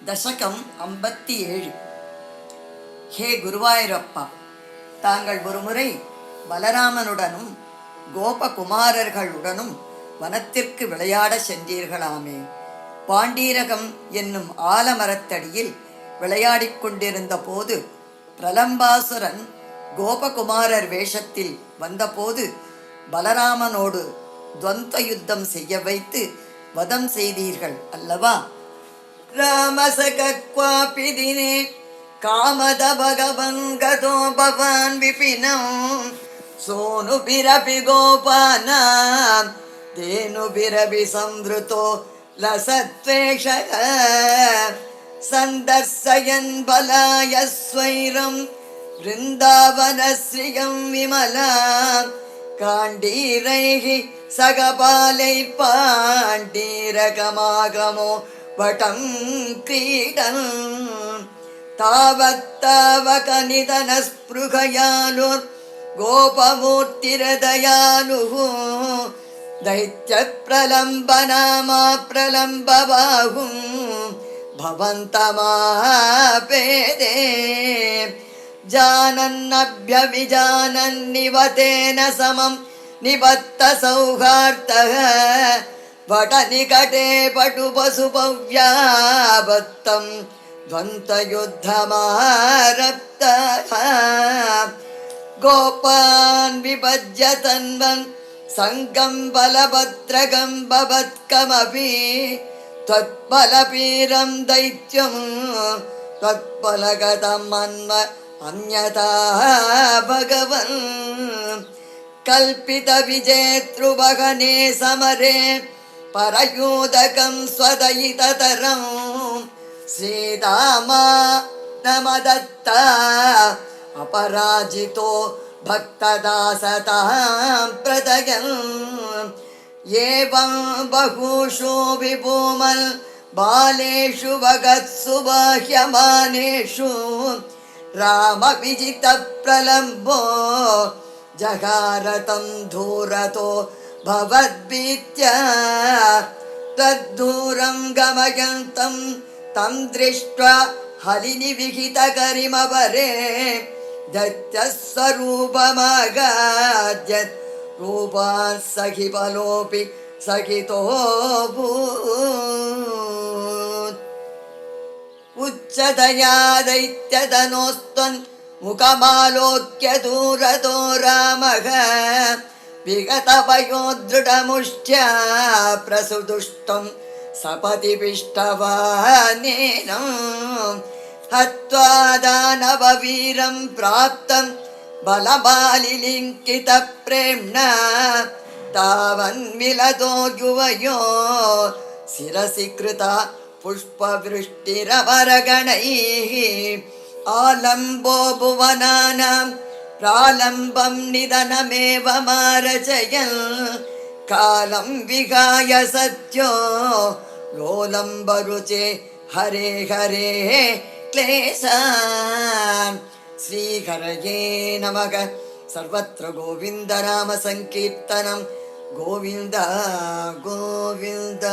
தசகம் 57. ஹே குருவாயூரப்பா, தாங்கள் ஒருமுறை பலராமனுடனும் கோபகுமாரர்களுடனும் வனத்திற்கு விளையாட சென்றீர்களாமே. பாண்டீரகம் என்னும் ஆலமரத்தடியில் விளையாடிக் கொண்டிருந்த போது பிரலம்பாசுரன் கோபகுமாரர் வேஷத்தில் வந்தபோது பலராமனோடு துவந்த யுத்தம் செய்ய வைத்து வதம் செய்தீர்கள் அல்லவா? ராமசகக்வாபி தினே காமத பகவன் கதோ பவான் விபினம் சோனுபிரபி கோபானாம் தேனுபிரபி சம்ருதோ லசத்வேஷக சந்தர்சயன் பலாய ஸ்வைரம் விருந்தாவனஸ்ரீயம் விமலாம் காண்டீரைஹி சகபாலை பாண்டீரகமாகமோ வடம் क्रीडन् तावत्तावकनिधनस्पृहयानुर् गोपमूर्तिरदयानुः दैत्यप्रलम्बनामा प्रलम्बबाहुं भवन्तमापेदे जानन्नभ्यविजानन्निवतेन समं निबत्तसौहार्दः वटनिकटे पटुपशुपव्याबत्तं द्वन्द्वयुद्धमारब्धः गोपान् विभज्य तन्वन् सङ्गं बलभद्रगं भवत्कमपि त्वत्बलपीरं दैत्यं त्वत्बलगतम् अन्यथा भगवन् कल्पितविजेतृवहने समरे परयूदकं स्वदयिततरं श्रीरामा नमदत्ता अपराजितो भक्तदासतां प्रदयन् एवं बहुषु विभूमल् बालेषु भगत्सु बाह्यमानेषु रामविजितप्रलम्बो जगारतं धूरतो भवद्भीत्या तद्धूरं गमयन्तं तं दृष्ट्वा हलिनिविहितकरिमवरे दैत्यस्वरूपमगाद्यत् रूपान् सखि बलोऽपि सखितोऽभूत् उच्चतया दैत्यधनोस्त्वन् मुखमालोक्य दूरतो रामः विगतपयोदृढमुष्ट्या प्रसुदुष्टं सपतिपिष्टवानेन हत्वा दानववीरं प्राप्तं बलबालिलिङ्कितप्रेम्णा तावन्मिलतो युवयो शिरसि कृता पुष्पवृष्टिरवरगणैः आलम्बो भुवनानां प्रालम्बं निधनमेव मारचयन् कालं विहाय सत्यो लोलम्बरुचे हरे हरे क्लेशान् श्रीहरये नमः। सर्वत्र गोविन्दनाम संकीर्तनं गोविन्द गोविन्द।